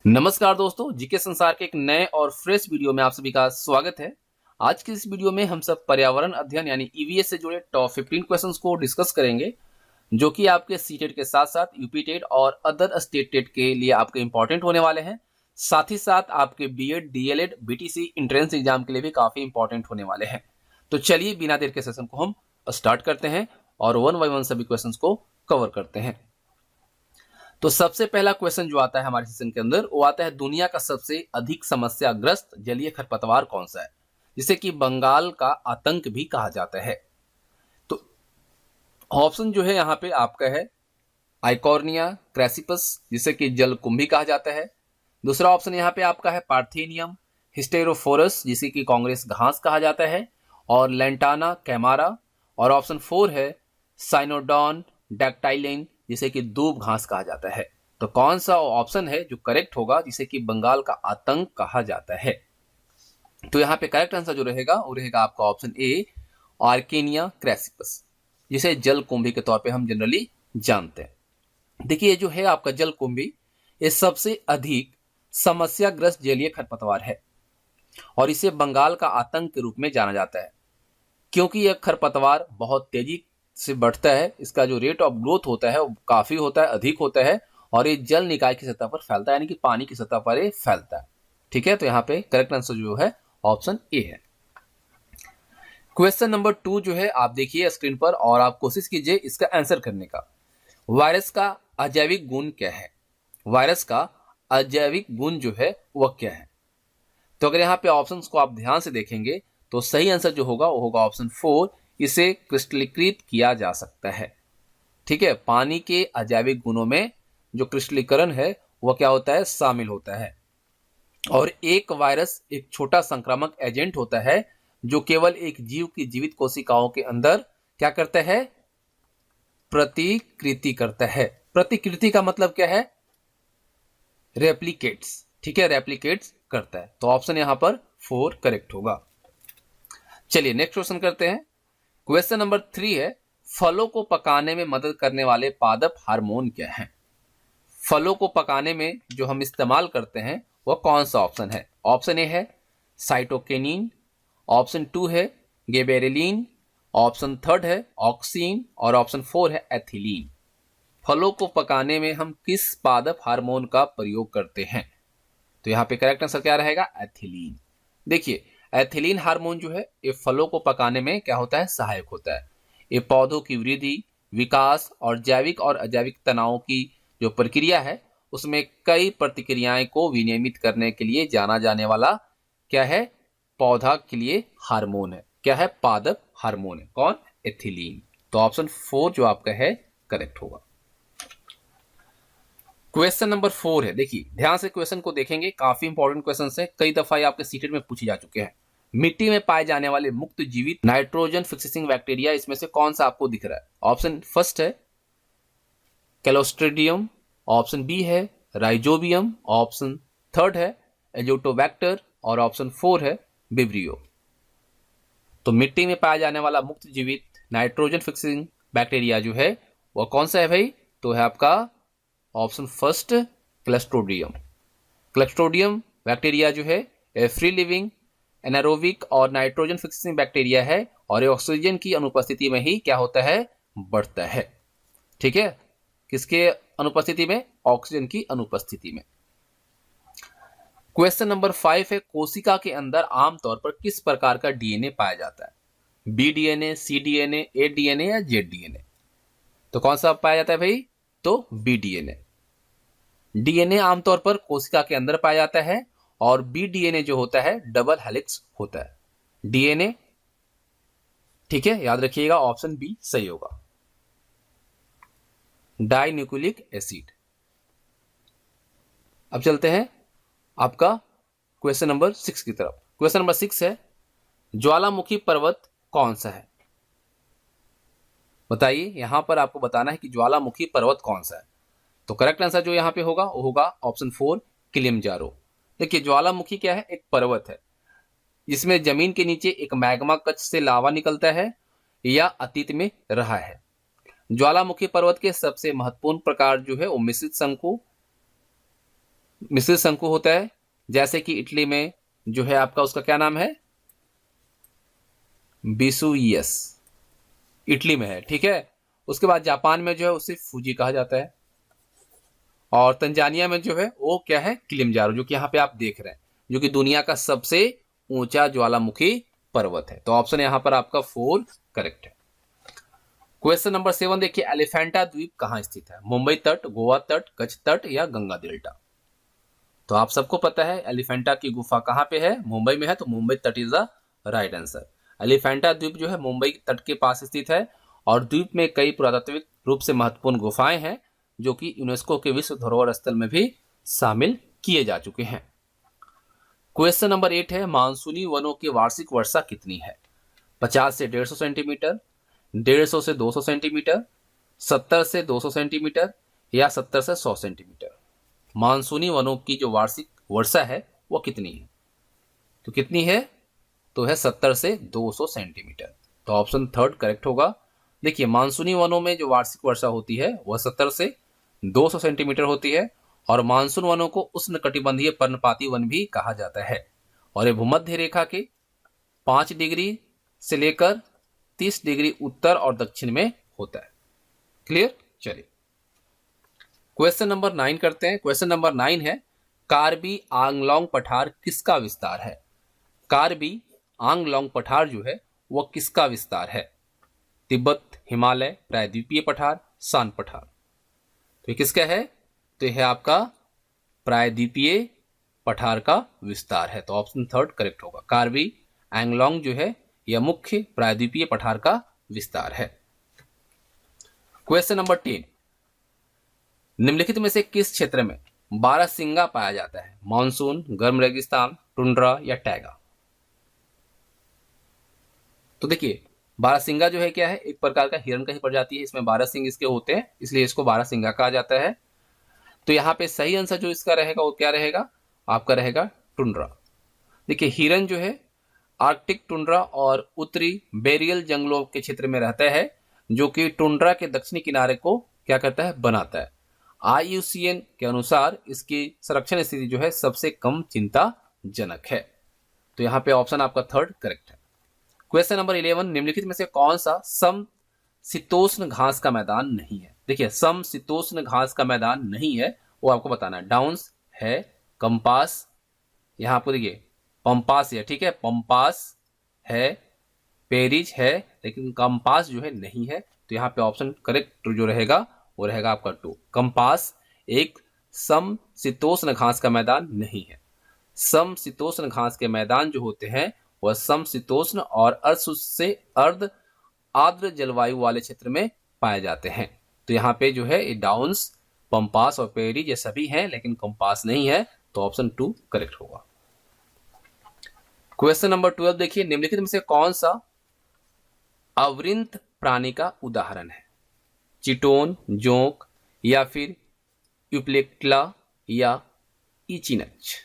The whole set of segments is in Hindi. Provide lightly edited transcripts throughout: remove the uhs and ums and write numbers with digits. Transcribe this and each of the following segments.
नमस्कार दोस्तों, जीके संसार के एक नए और फ्रेश वीडियो में आप सभी का स्वागत है। आज की इस वीडियो में हम सब पर्यावरण अध्ययन यानी ईवीएस से जुड़े टॉप 15 क्वेश्चंस को डिस्कस करेंगे, जो कि आपके सीटेट के साथ साथ यूपी टेट और अदर स्टेट टेट के लिए आपके इंपॉर्टेंट होने वाले हैं। साथ ही साथ आपके BEd, DElEd, BTC entrance exam के लिए भी काफी इंपॉर्टेंट होने वाले हैं। तो चलिए बिना देर के सेशन को हम स्टार्ट करते हैं और वन बाय वन सभी क्वेश्चंस को कवर करते हैं। तो सबसे पहला क्वेश्चन जो आता है हमारे सेशन के अंदर, वो आता है दुनिया का सबसे अधिक समस्याग्रस्त जलीय खरपतवार कौन सा है, जिसे कि बंगाल का आतंक भी कहा जाता है। तो ऑप्शन जो है यहाँ पे आपका है आइकॉर्निया क्रैसिपस, जिसे कि जलकुंभी कहा जाता है। दूसरा ऑप्शन यहाँ पे आपका है पार्थेनियम हिस्टेरोफोरस, जिसे कि कांग्रेस घास कहा जाता है, और लेंटाना कैमारा। और ऑप्शन 4 है साइनोडॉन डैक्टाइलिन, जिसे कि दूब घास कहा जाता है। तो कौन सा ऑप्शन है जो करेक्ट होगा, जिसे कि बंगाल का आतंक कहा जाता है? तो यहाँ पे करेक्ट आंसर जो रहेगा वो रहेगा आपका ऑप्शन ए आर्केनिया क्रैसिपस, जिसे जल कुंभी के तौर पे हम जनरली जानते हैं। देखिए, जो है आपका जल कुंभी, ये सबसे अधिक समस्याग्रस्त जलीय खरपतवार है और इसे बंगाल का आतंक के रूप में जाना जाता है, क्योंकि यह खरपतवार बहुत तेजी से बढ़ता है। इसका जो रेट ऑफ ग्रोथ होता है वो काफी होता है, अधिक होता है, और ये जल निकाय की सतह पर फैलता है, यानी कि पानी की सतह पर ये फैलता है। ठीक है, तो यहाँ पे करेक्ट आंसर जो है ऑप्शन ए है। क्वेश्चन नंबर 2 जो है आप देखिए स्क्रीन पर और आप कोशिश कीजिए इसका आंसर करने का। वायरस का अजैविक गुण क्या है? वायरस का अजैविक गुण जो है वह क्या है? तो अगर यहाँ पे ऑप्शंस को आप ध्यान से देखेंगे तो सही आंसर जो होगा वो होगा ऑप्शन 4, इसे क्रिस्टलीकृत किया जा सकता है। ठीक है, पानी के अजैविक गुणों में जो क्रिस्टलीकरण है वह क्या होता है, शामिल होता है। और एक वायरस एक छोटा संक्रामक एजेंट होता है जो केवल एक जीव की जीवित कोशिकाओं के अंदर क्या करता है, प्रतिकृति करता है। प्रतिकृति का मतलब क्या है, रेप्लिकेट्स। ठीक है, रेप्लिकेट्स करता है। तो ऑप्शन यहां पर 4 करेक्ट होगा। चलिए नेक्स्ट क्वेश्चन करते हैं। क्वेश्चन नंबर 3 है फलों को पकाने में मदद करने वाले पादप हार्मोन क्या हैं? फलों को पकाने में जो हम इस्तेमाल करते हैं वह कौन सा ऑप्शन है? ऑप्शन ए है साइटोकिनिन, ऑप्शन 2 है गिबेरेलिन, ऑप्शन 3 है ऑक्सीन, और ऑप्शन 4 है एथिलीन। फलों को पकाने में हम किस पादप हार्मोन का प्रयोग करते हैं? तो यहाँ पे करेक्ट आंसर क्या रहेगा, एथिलीन। देखिए, एथिलीन हार्मोन जो है ये फलों को पकाने में क्या होता है, सहायक होता है। ये पौधों की वृद्धि, विकास और जैविक और अजैविक तनावों की जो प्रक्रिया है उसमें कई प्रतिक्रियाएं को विनियमित करने के लिए जाना जाने वाला क्या है, पौधा के लिए हार्मोन है। क्या है, पादप हार्मोन है। कौन? एथिलीन। तो ऑप्शन 4 जो आपका है करेक्ट होगा। क्वेश्चन नंबर 4 है, देखिए ध्यान से क्वेश्चन को देखेंगे, काफी इंपॉर्टेंट क्वेश्चन है, कई दफा ये आपके सीटेट में पूछे जा चुके हैं। मिट्टी में पाए जाने वाले मुक्त जीवित नाइट्रोजन फिक्सिंग बैक्टीरिया इसमें से कौन सा आपको दिख रहा है? ऑप्शन फर्स्ट है क्लोस्ट्रिडियम, ऑप्शन बी है राइजोबियम, ऑप्शन 3 है एजोटोबैक्टर, और ऑप्शन 4 है विब्रियो। तो मिट्टी में पाया जाने वाला मुक्त जीवित नाइट्रोजन फिक्सिंग बैक्टीरिया जो है वह कौन सा है भाई? तो है आपका ऑप्शन फर्स्ट क्लस्ट्रोडियम। क्लस्ट्रोडियम बैक्टीरिया जो है फ्री लिविंग एनारोबिक और नाइट्रोजन फिक्सिंग बैक्टीरिया है, और ये ऑक्सीजन की अनुपस्थिति में ही क्या होता है, बढ़ता है। ठीक है, किसके अनुपस्थिति में? ऑक्सीजन की अनुपस्थिति में। क्वेश्चन नंबर 5 है कोशिका के अंदर आमतौर पर किस प्रकार का डीएनए पाया जाता है? बी डीएनए, सी डीएनए, ए डीएनए या जेड डीएनए? तो कौन सा पाया जाता है भाई? तो बी डीएनए। डीएनए आमतौर पर कोशिका के अंदर पाया जाता है, और बी डीएनए जो होता है डबल हेलिक्स होता है। डीएनए, ठीक है, याद रखिएगा ऑप्शन बी सही होगा, डाई न्यूक्लिक एसिड। अब चलते हैं आपका क्वेश्चन नंबर 6 की तरफ। क्वेश्चन नंबर 6 है ज्वालामुखी पर्वत कौन सा है? बताइए, यहां पर आपको बताना है कि ज्वालामुखी पर्वत कौन सा है। तो करेक्ट आंसर जो यहां पे होगा वो होगा ऑप्शन 4 किलिमंजारो। देखिए, ज्वालामुखी क्या है, एक पर्वत है जिसमें जमीन के नीचे एक मैग्मा कक्ष से लावा निकलता है या अतीत में रहा है। ज्वालामुखी पर्वत के सबसे महत्वपूर्ण प्रकार जो है वो मिश्रित शंकु मिश्रित शंकु होता है, जैसे कि इटली में जो है आपका उसका क्या नाम है, विसुइयस, इटली में है, ठीक है। उसके बाद जापान में जो है उसे फूजी कहा जाता है, और तंजानिया में जो है वो क्या है, किलिमंजारो, जो कि यहाँ पे आप देख रहे हैं, जो कि दुनिया का सबसे ऊंचा ज्वालामुखी पर्वत है। तो ऑप्शन यहाँ पर आपका 4 करेक्ट है। क्वेश्चन नंबर 7 देखिए, एलिफेंटा द्वीप कहाँ स्थित है, मुंबई तट, गोवा तट, कच्छ तट या गंगा डेल्टा। तो आप सबको पता है एलिफेंटा की गुफा कहाँ पे है, मुंबई में है, तो मुंबई तट is the right answer. Elephanta द्वीप जो है मुंबई तट के पास स्थित है, और द्वीप में कई पुरातात्विक रूप से महत्वपूर्ण गुफाएं हैं, जो कि यूनेस्को के विश्व धरोहर स्थल में भी शामिल किए जा चुके हैं। क्वेश्चन नंबर 8 है, मानसूनी वनों की वार्षिक वर्षा कितनी है, 50 से 150 सेंटीमीटर, 150 से 200 सेंटीमीटर, 70 से 200 सेंटीमीटर या 70 से 100 सेंटीमीटर। मानसूनी वनों की जो वार्षिक वर्षा है वो कितनी है, तो कितनी है, तो है 70 से 200 सेंटीमीटर। तो ऑप्शन 3 करेक्ट होगा। देखिए, मानसूनी वनों में जो वार्षिक वर्षा होती है वह 70 से 200 सेंटीमीटर होती है, और मानसून वनों को उष्णकटिबंधीय पर्णपाती वन भी कहा जाता है, और ये भूमध्य रेखा के 5 डिग्री से लेकर 30 डिग्री उत्तर और दक्षिण में होता है। क्लियर। चलिए क्वेश्चन नंबर 9 करते हैं। क्वेश्चन नंबर 9 है, कार्बी आंगलोंग पठार किसका विस्तार है। कार्बी आंगलोंग पठार जो है वह किसका विस्तार है, तिब्बत, हिमालय, प्रायद्वीपीय पठार, शान पठार। तो ये किसका है, तो यह है आपका प्रायद्वीपीय पठार का विस्तार है। तो ऑप्शन 3 करेक्ट होगा। कार्बी आंगलोंग जो है यह मुख्य प्रायद्वीपीय पठार का विस्तार है। क्वेश्चन नंबर 10, निम्नलिखित में से किस क्षेत्र में बारहसिंगा पाया जाता है, मानसून, गर्म रेगिस्तान, टुंड्रा या टैगा। तो देखिए, बारहसिंगा जो है क्या है, एक प्रकार का हिरण का ही प्रजाति है, इसमें 12 सिंह इसके होते हैं, इसलिए इसको बारहसिंगा कहा जाता है। तो यहाँ पे सही आंसर जो इसका रहेगा वो क्या रहेगा, आपका रहेगा टुंड्रा। देखिए, हिरन जो है आर्कटिक टुंड्रा और उत्तरी बेरियल जंगलों के क्षेत्र में रहता है, जो कि टुंड्रा के दक्षिणी किनारे को क्या करता है, बनाता है। IUCN के अनुसार इसकी संरक्षण स्थिति जो है सबसे कम चिंताजनक है। तो यहाँ पे ऑप्शन आपका 3 करेक्ट है। क्वेश्चन नंबर 11, निम्नलिखित में से कौन सा समशीतोष्ण घास का मैदान नहीं है। देखिए, समशीतोष्ण घास का मैदान नहीं है वो आपको बताना है। डाउन्स है, कंपास, यहाँ आपको देखिए पंपास है, ठीक है, पंपास है, पेरिज है, लेकिन कंपास जो है नहीं है। तो यहाँ पे ऑप्शन करेक्ट जो रहेगा वो रहेगा आपका 2। कंपास एक समशीतोष्ण घास का मैदान नहीं है। समशीतोष्ण घास के मैदान जो होते हैं वह समशीतोष्ण और अर्धशुष्क से अर्ध आर्द्र जलवायु वाले क्षेत्र में पाए जाते हैं। तो यहाँ पे जो है ये डाउन्स, पंपास और पेरी ये सभी हैं, लेकिन कंपास नहीं है। तो ऑप्शन 2 करेक्ट होगा। क्वेश्चन नंबर 12 देखिए, निम्नलिखित में से कौन सा अवृंत प्राणी का उदाहरण है, चिटोन, जोंक या फिर यूप्लेक्टला या इचिनच।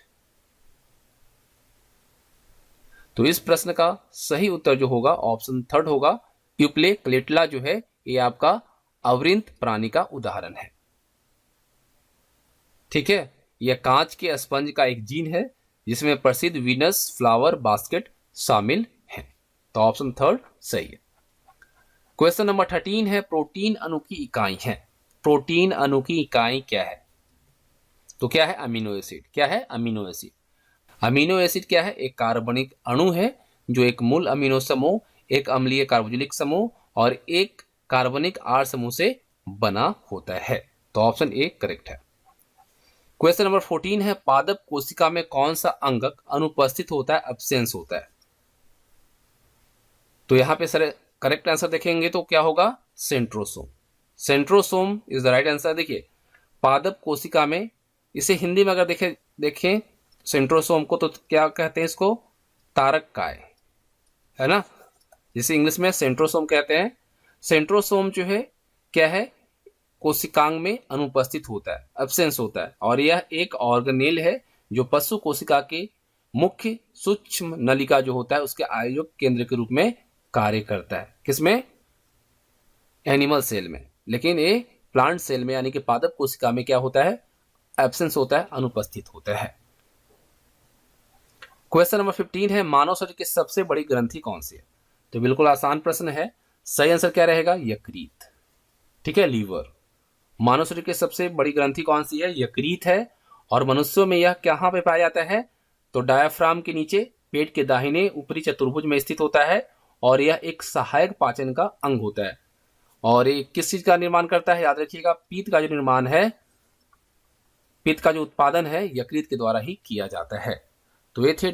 तो इस प्रश्न का सही उत्तर जो होगा ऑप्शन 3 होगा। यूप्लेक्लेटला जो है ये आपका अवृंत प्राणी का उदाहरण है, ठीक है। यह कांच के स्पंज का एक जीन है जिसमें प्रसिद्ध वीनस फ्लावर बास्केट शामिल है। तो ऑप्शन 3 सही है। क्वेश्चन नंबर 13 है, प्रोटीन अणु की इकाई है। प्रोटीन अणु की इकाई क्या है, तो क्या है, अमीनो एसिड। क्या है, अमीनो एसिड। अमीनो एसिड क्या है, एक कार्बनिक अणु है जो एक मूल अमीनो समूह, एक अम्लीय कार्बोक्सिलिक समूह और एक कार्बनिक आर समूह से बना होता है। तो ऑप्शन ए करेक्ट है। क्वेश्चन नंबर 14 है, पादप कोशिका में कौन सा अंगक अनुपस्थित होता है, एब्सेंस होता है। तो यहाँ पे सर करेक्ट आंसर देखेंगे तो क्या होगा, centrosome. Centrosome is the right answer. देखिए, पादप कोशिका में, इसे हिंदी में अगर देखें सेंट्रोसोम को, तो क्या कहते हैं इसको, तारक काय, है ना, जिसे इंग्लिश में सेंट्रोसोम कहते हैं। सेंट्रोसोम जो है क्या है, कोशिकांग में अनुपस्थित होता है, एब्सेंस होता है, और यह एक ऑर्गेनेल है जो पशु कोशिका के मुख्य सूक्ष्म नलिका जो होता है उसके आयोजक केंद्र के रूप में कार्य करता है। किसमें, एनिमल सेल में। लेकिन ये प्लांट सेल में यानी कि पादप कोशिका में क्या होता है, एब्सेंस होता है, अनुपस्थित होता है। क्वेश्चन नंबर 15 है, मानव शरीर की सबसे बड़ी ग्रंथि कौन सी है? तो बिल्कुल आसान प्रश्न है, सही आंसर क्या रहेगा? यकृत। ठीक है, लीवर। मानव शरीर की सबसे बड़ी ग्रंथि कौन सी है? यकृत है। और मनुष्यों में यह कहाँ पे पाया जाता है? तो डायाफ्राम के नीचे पेट के दाहिने ऊपरी चतुर्भुज में स्थित होता है और यह एक सहायक पाचन का अंग होता है। और ये किस चीज का निर्माण करता है? याद रखिएगा, पित्त का जो निर्माण है, पित्त का जो उत्पादन है, यकृत के द्वारा ही किया जाता है। तो ये थे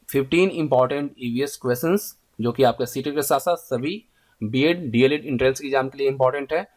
15 इंपॉर्टेंट ईवीएस क्वेश्चंस जो कि आपके सीटेट के साथ साथ सभी बीएड डीएलएड एंट्रेंस एग्जाम के लिए इंपॉर्टेंट है।